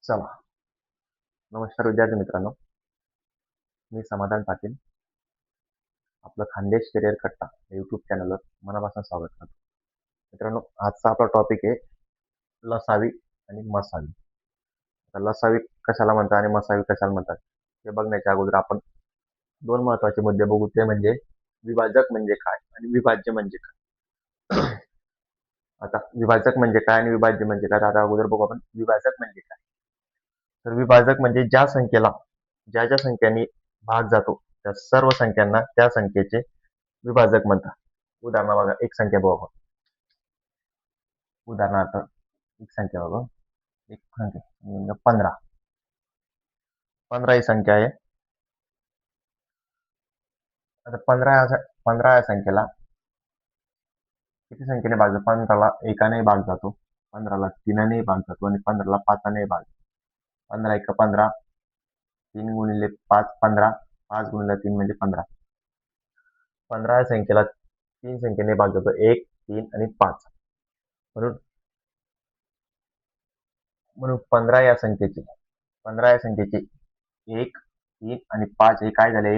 चला, नमस्कार विद्यार्थी मित्रांनो. मी समाधान पाटील. आपलं खानदेश करिअर कट्टा या यूट्यूब चॅनलवर मनापासून स्वागत करतो. मित्रांनो, आजचा आपला टॉपिक आहे लसावी आणि मसावी. आता लसावी कशाला म्हणतात आणि मसावी कशाला म्हणतात हे बघण्याच्या अगोदर आपण दोन महत्त्वाचे मुद्दे बघू. ते म्हणजे विभाजक म्हणजे काय आणि विभाज्य म्हणजे काय. आता विभाजक म्हणजे काय आणि विभाज्य म्हणजे काय, आता अगोदर बघू आपण विभाजक म्हणजे काय. तर विभाजक म्हणजे ज्या संख्यांनी भाग जातो त्या सर्व संख्यांना त्या संख्येचे विभाजक म्हणतात. उदाहरण बघा, एक संख्या बघू आपण. उदाहरणार्थ एक संख्या बघू. एक संख्या म्हणजे 15. 15 ही संख्या आहे. आता 15 या संख्येला किती संख्येने भाग जातो? 15ला एकाने भाग जातो, 15ला 3ने भाग जातो आणि 15ला 5ने भाग जातो. 15 एक 15, 3 गुणिले 5 15, 5 गुणिले 3 म्हणजे 15. 15 या संख्येला 3 संख्येने भाग जातो, 1, 3 आणि 5. म्हणून म्हणून 15 या संख्येचे 1, 3 आणि 5 हे काय झाले?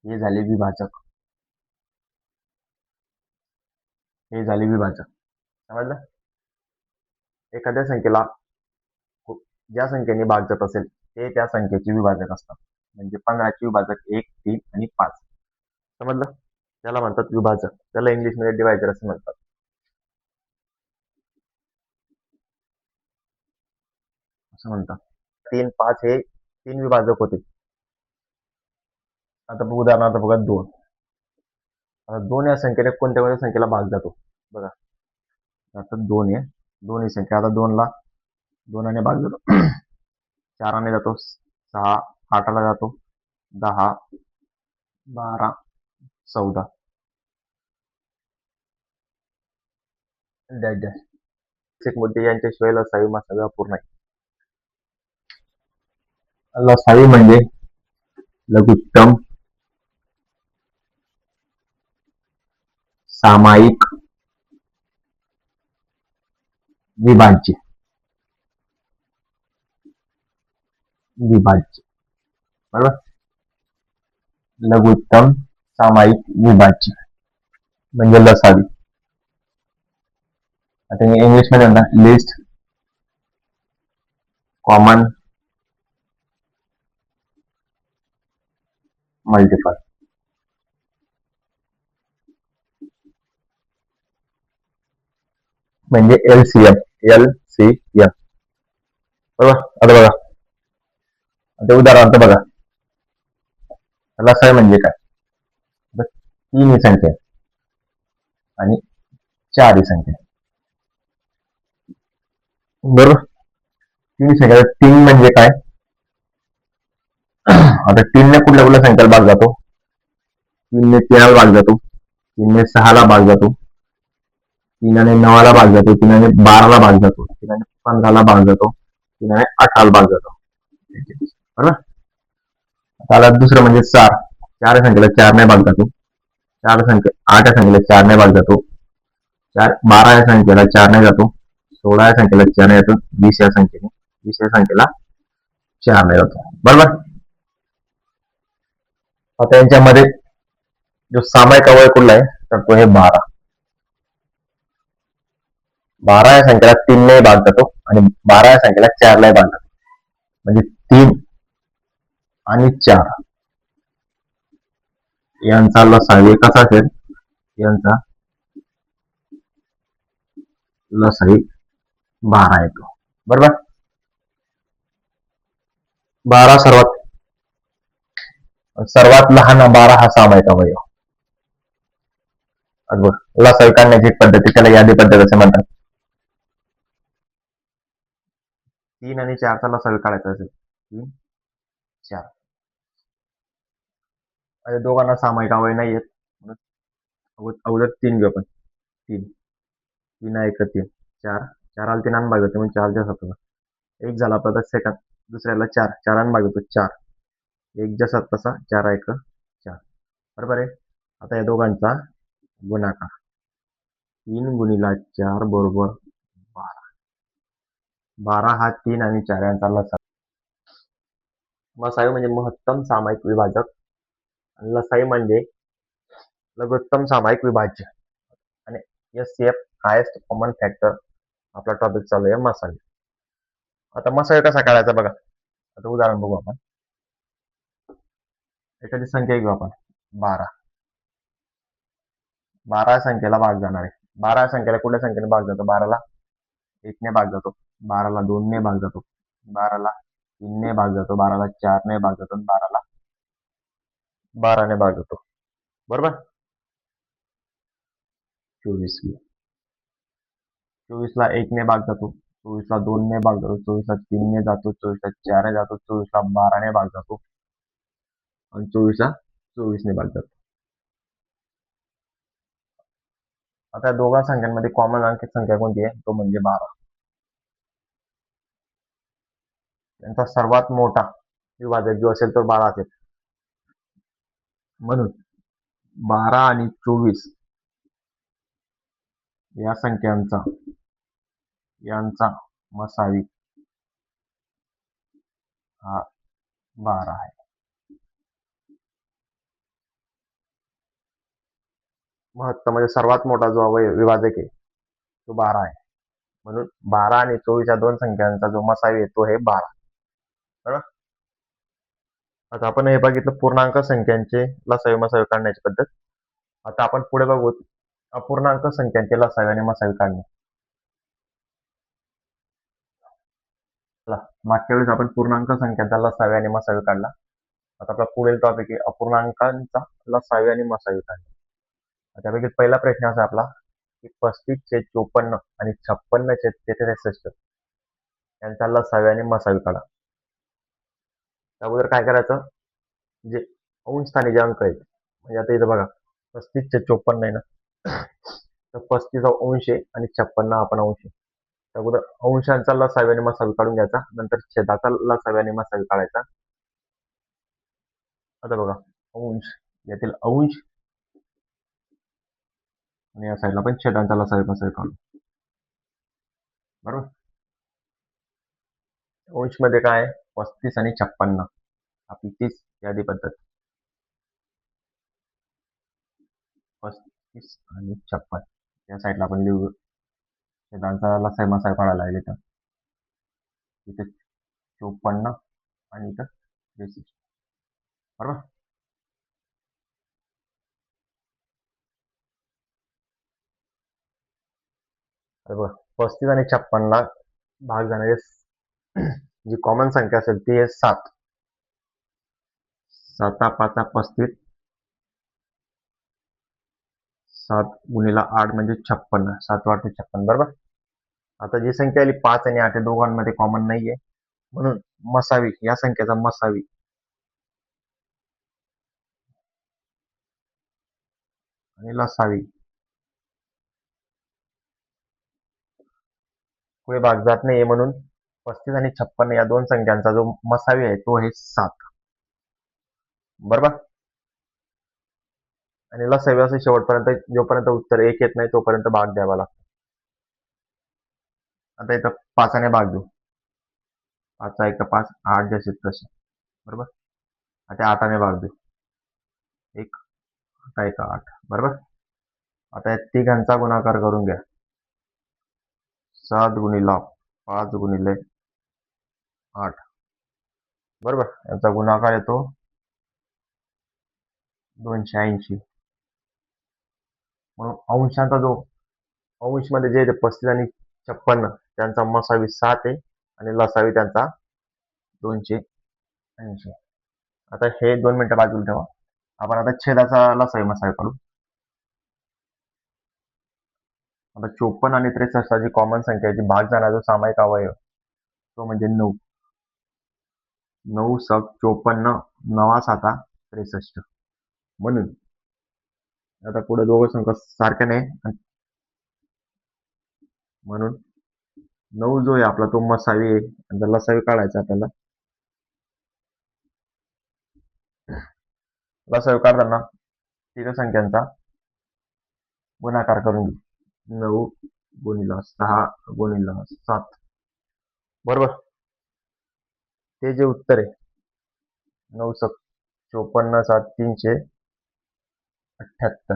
हे झाले विभाजक. हे झाले विभाजक. समजलं? एखाद्या संख्येला ज्या संख्येने भाग जात असेल ते त्या संख्येचे विभाजक असतात. म्हणजे 15चे विभाजक 1, 3 आणि 5. समजलं? त्याला म्हणतात विभाजक. त्याला इंग्लिशमध्ये डिवायझर असं म्हणतात. असं म्हणतात. 3, 5 हे 3 विभाजक होते. आता उदाहरणार्थ बघा 2. आता 2 या संख्येने कोणत्या संख्येला भाग जातो? बघा, आता 2 आहे. 2 ही संख्या. आता 2ला 2ने भाग जातो. 4ने जातो, 6, 8ला जातो, 10, 12, 14. Dash dash. एक मुद्दे यांच्याशिवाय लसावी मसावी अपूर्ण आहे. लसावी म्हणजे लघुत्तम सामायिक विभाज्य. बरोबर? लघुत्तम सामायिक विभाज्य म्हणजे लसावी. आता इंग्लिश मध्ये म्हणतात लिस्ट कॉमन मल्टिपल. म्हणजे LCM. बरोबर? आता बघा, आता उदाहरणार्थ बघा, लसावी म्हणजे काय? 3 ही संख्या आणि 4 ही संख्या. बरोबर? 3 संख्या. 3 म्हणजे काय? आता 3ने कुठल्या संख्येला भाग जातो? 3ने 3ला भाग जातो, 3ने 6ला भाग जातो, 3ने 9ला भाग जातो, 3ने 12ला भाग जातो, 3ने 15ला भाग जातो, 3ने 18ला भाग जातो. बरोबर? त्याला दुसरं म्हणजे 4. 4 या संख्येला 4ने भाग जातो. 8 या संख्येला 4ने भाग जातो. 12 या संख्येला 4ने जातो. 16 या संख्येला 4ने जातो. 20 या संख्येला 4ने जातो. बरोबर? आता यांच्यामध्ये जो सामायिक अवयव कुठला आहे तर तो आहे 12. 12 या संख्येला 3ने भाग जातो आणि 12 या संख्येला 4ला भाग जातो. म्हणजे 3 आणि 4 यांचा लसावी कसा असेल? यांचा लसावी 12 येतो. बरोबर? 12 सर्वात लहान 12 हा सामायिक अवयव. लसावी काढण्याची पद्धती त्याला यादी पद्धत असे म्हणतात. 3 आणि 4चा लसावी काढायचा असेल. 3, 4. दोघांना सामायिक अवयव नाही आहेत. अगोदर 3 घेऊ आपण. 3 एक 3, 4. 4ला 3 भाग होते म्हणजे 4 जसा एक झाला आपला सेकंड. दुसऱ्याला 4, 4 भाग होतो 4. एक जसा तसा 4 एक 4. बरोबर आहे? आता या दोघांचा गुणाकार 3 गुणिले 4 बरोबर 12. 12 हा 3 आणि 4 यांचा लसाअ. मसावी म्हणजे महत्तम सामायिक विभाजक आणि लसाई म्हणजे लघुत्तम सामायिक विभाज्य आणि एस-सी-एफ हायेस्ट कॉमन फॅक्टर. आपला टॉपिक चालू आहे मसावी. आता मसावी कसा काढायचा बघा. आता उदाहरण बघू आपण. एखादी संख्या घेऊ आपण 12. 12 संख्येला भाग जाणार आहे. 12 संख्येला कुठल्या संख्येने भाग जातो? 12ला 1 ने भाग जातो, 12ला 2 ने भाग जातो, 12ला 3 ने भाग जातो, 12ला 4 ने भाग जातो आणि 12ला 12 ने भाग जातो. बरोबर? 24 24ला 1 ने भाग जातो, 24ला 2 ने भाग जातो, 24ला 3 ने जातो, 24ला 4 ने जातो, 24ला 12 ने भाग जातो आणि 24ला 24 ने भाग जातो. आता या दोघा संख्यांमध्ये कॉमन अंकी संख्या कोणती आहे? तो म्हणजे 12. त्यांचा सर्वात मोठा विभाजक जो असेल तो 12 असेल. म्हणून 12 आणि 24 या संख्यांचा यांचा मसावी हा 12 आहे. महत्तम म्हणजे सर्वात मोठा जो विभाजक आहे तो 12 आहे. म्हणून 12 आणि 24 या दोन संख्यांचा जो मसावी आहे तो आहे 12. बरोबर? आता आपण हे बघितलं पूर्णांक संख्यांचे लसावी मसावी काढण्याची पद्धत. आता आपण पुढे बघू अपूर्णांक संख्यांचे लसावी आणि मसावी काढणे. चला, मागच्या वेळेस आपण पूर्णांक संख्यांचा लसावी आणि मसावी काढला. आता आपला पुढील टॉपिक आहे अपूर्णांकांचा लसावी आणि मसावी काढणे. त्यापैकी पहिला प्रश्न असा आपला की 35/54 आणि 56/63 यांचा लसावी आणि मसावी काढा. त्याबरोबर काय करायचं? जे अंश स्थानी जे अंक आहेत म्हणजे आता इथं बघा 35/54 आहे ना, तर 35 हा अंश आहे आणि 56 हा आपण अंश आहे. त्याबरोबर अंशांचा लसावी आणि मसावी काढून घ्यायचा. नंतर छेदाचा लसावी आणि मसावी काढायचा. आता बघा अंश, यातील अंश आणि या साईडला पण छेदांचा लसावी मसावी काढू. बरोबर? अंश मध्ये काय आहे? 35 आणि 56 आपली तीच यादी पद्धत. 35 आणि 56 या साईडला आपण लिहू. छेदांचा लसावी मसावी काढायला लागेल इथं. इथे 54 आणि इथं 63. बरोबर? बघा 35 आणि 56ला भाग जाणारे जी कॉमन संख्या असेल ती आहे 7. 7 5 35, 7 गुणिला 8 म्हणजे 56. 7 8 56. बरोबर? आता जी संख्या आली 5 आणि 8 या दोघांमध्ये कॉमन नाहीये, म्हणून मसावी या संख्येचा मसावी आणि लसावी पुढे भाग जात नाहीये, म्हणून 35 आणि 56 या दोन संख्यांचा जो मसावी आहे तो आहे 7. बरोबर? आणि लसावी असे शेवटपर्यंत जोपर्यंत उत्तर 1 येत नाही तोपर्यंत भाग द्यावा लागतो. आता इथं 5 ने भाग देऊ. 5 1 5, 8 जसे तसे. बरोबर? आता 8 ने भाग देऊ. 1 1 8. बरोबर? आता या तिघांचा गुणाकार करून घ्या. 7 गुणिला 5 गुणिले 8. बरोबर? याचा गुणाकार येतो 280. म्हणून अंशाचा जो अंश मध्ये जे 35 आणि 56 त्यांचा मसावी 7 आहे आणि लसावी त्यांचा 280. आता हे 2 मिनिटं बाजूला ठेवा. आपण आता छेदाचा लसावी मसावी काढू. आता 54 आणि 63 जी कॉमन संख्या आहे, जी भाग जाणारा जो सामायिक अवयव तो म्हणजे 9. 9 × 54, 9 7 63. म्हणून आता पुढे दोघं संख्या सारख्या नाही, म्हणून 9 जो आहे आपला तो मसावी आहे आणि लसावी काढायचा आपल्याला. लसावी काढताना तिघ संख्यांचा गुणाकार करून घेऊ. 9 गुणिला 6 गुणिला 7 बरोबर. ते जे उत्तर आहे 954,378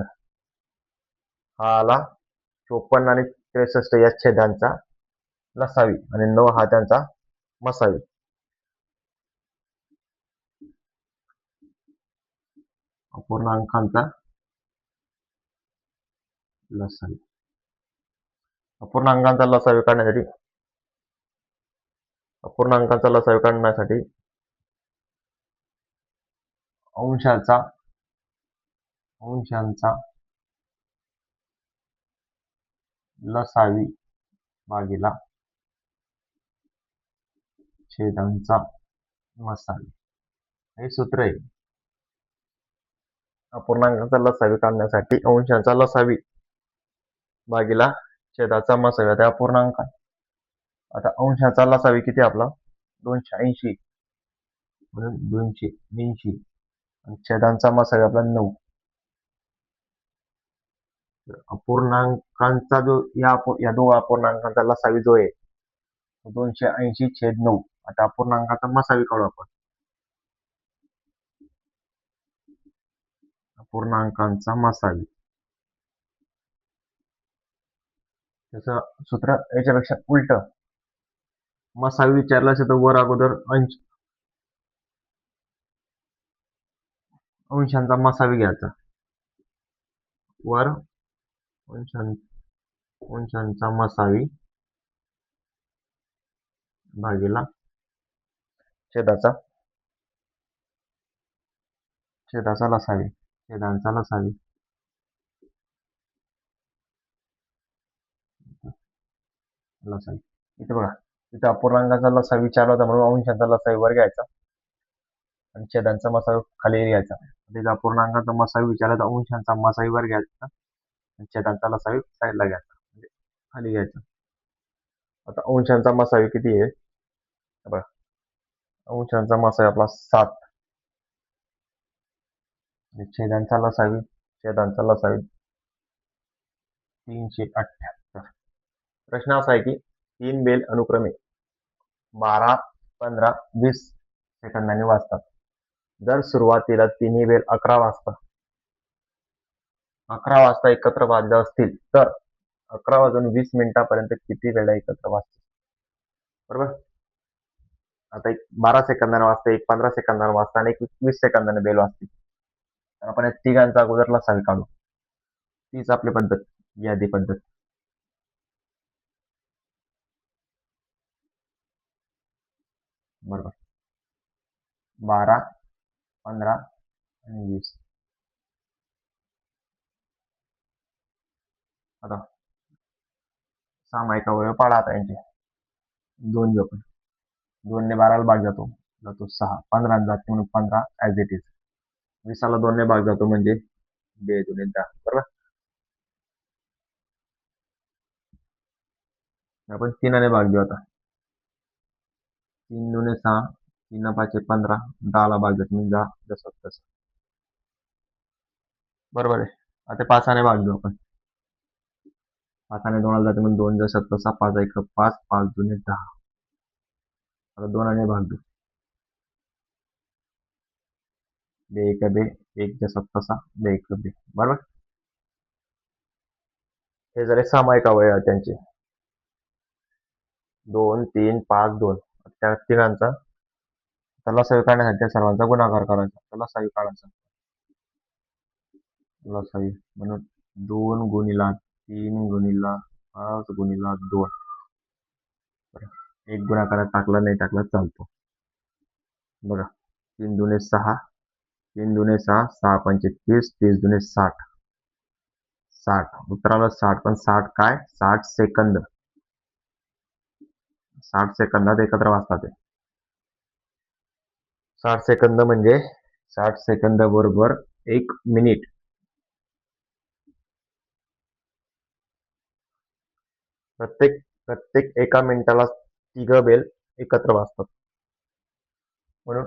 हा आला 54 आणि 63 या छेदांचा लसावी आणि 9 हा त्यांचा मसावी. अपूर्णांकांचा लसावी. अपूर्णांकांचा लसावी काढण्यासाठी अपूर्णांकांचा लसावी काढण्यासाठी अंशाचा अंशांचा लसावी भागीला छेदांचा मसावी हे सूत्र आहे. अपूर्णांकांचा लसावी काढण्यासाठी अंशांचा लसावी भागीला छेदाचा मसावी. आता अपूर्णांक आता अंशाचा लसावी किती आपला 280 म्हणून 280 आणि छेदांचा मसावी आपला 9. अपूर्णांकांचा जो या दोन अपूर्णांकांचा लसावी जो आहे 280/9. आता अपूर्णांकाचा मसावी काढू आपण. अपूर्णांकांचा मसावी त्याचं सूत्र याच्यापेक्षा उलट. मसावी विचारला असेल तर वर अगोदर अंशांचा मसावी घ्यायचा. वर अंशांचा मसावी भागीला छेदाचा लसावी छेदांचा लसावी इथे बघा इथे अपूर्णांकाचा लसावी विचारला होता म्हणून अंशांचा लसावी वर घ्यायचा आणि छेदांचा मसावी खाली घ्यायचा. तिथे अपूर्णांकाचा मसावी विचारला तर अंशांचा मसावी वर घ्यायचा आणि छेदांचा लसावी साईडला घ्यायचा म्हणजे खाली घ्यायचा. आता अंशांचा मसावी किती आहे बघा. अंशांचा मसावी आपला 7 आणि छेदांचा लसावी 378. प्रश्न असा आहे की 3 बेल अनुक्रमे 12, 15, 20 सेकंदांनी वाजतात. जर सुरुवातीला तिन्ही बेल 11 वाजता एकत्र वाजले असतील तर 11 वाजून 20 मिनिटांपर्यंत किती वेळा एकत्र वाजतील. बरोबर. आता एक 12 सेकंदाने वाजते, एक 15 सेकंदाने वाजता आणि एक 20 सेकंदाने बेल वाजते. तर आपण या तिघांचा अगोदर लसावी काढू. तीच आपली पद्धत यादी पद्धत. बरोबर. 12, 15 आणि 20. आता सामायिक अवयव पाडा आता यांचे. 2 घेऊ आपण. 2 ने 12ला भाग जातो 6. 15 जाते म्हणून 15 ऍज इट इज. 20ला 2 ने भाग जातो म्हणजे 2 दुणे 10. बरोबर. आपण 3 ने भाग देऊ आता. 3 दुणे 6, 3 5 15, 10ला भाग जातो म्हणजे 10 जसं तसं. बरोबर आहे. आता 5 ने भाग देऊ आपण. 5 ने 2ला जाते म्हणून 2 जसं तसा 5 1 5, 5 दुणे 10. आता 2 ने भाग देऊ. 2 1 2, 1 जसं तसा 2 1 2. बरोबर. हे झाले सामायिक अवयव त्यांचे 2 3 5 2. त्या तिघांचा लसावी काढण्यासाठी त्या सर्वांचा गुणाकार करायचा. लसावी काढायचा. लसावी म्हणून 2 गुणिला 3 गुणिला 5 गुणिला 2. एक गुणाकारात टाकला नाही टाकला चालतो. बघा 3 दुणे 6, 3 दुणे 6, 6 पंचे 30, 30 दुणे 60. 60 उत्तराला 60 पण 60 काय 60 सेकंद. 60 सेकंदात एकत्र वाजतात ते. 60 सेकंद म्हणजे 60 सेकंद बरोबर 1 मिनिट. प्रत्येक एका मिनिटाला 3 बेल एकत्र वाजतात. म्हणून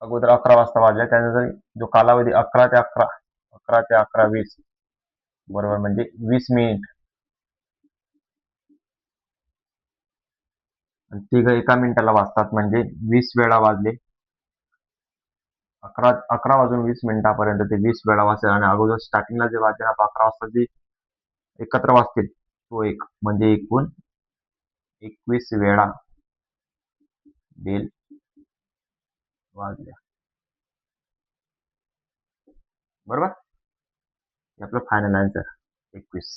अगोदर 11 वाजता वाजल्या त्यानंतर जो कालावधी 11 ते 11 20 बरोबर म्हणजे 20 मिनिट तिघ एका मिनिटाला वाजतात म्हणजे 20 वेळा वाजले. 11 11 वाजून 20 मिनिटापर्यंत ते 20 वेळा वाजतील आणि अगोदर स्टार्टिंगला जे वाजले ना 11 वाजता जे एकत्र वाजतील तो एक म्हणजे एकूण 21 वेळा बेल वाजल्या. बरोबर? हे आपलं फायनल आन्सर 21.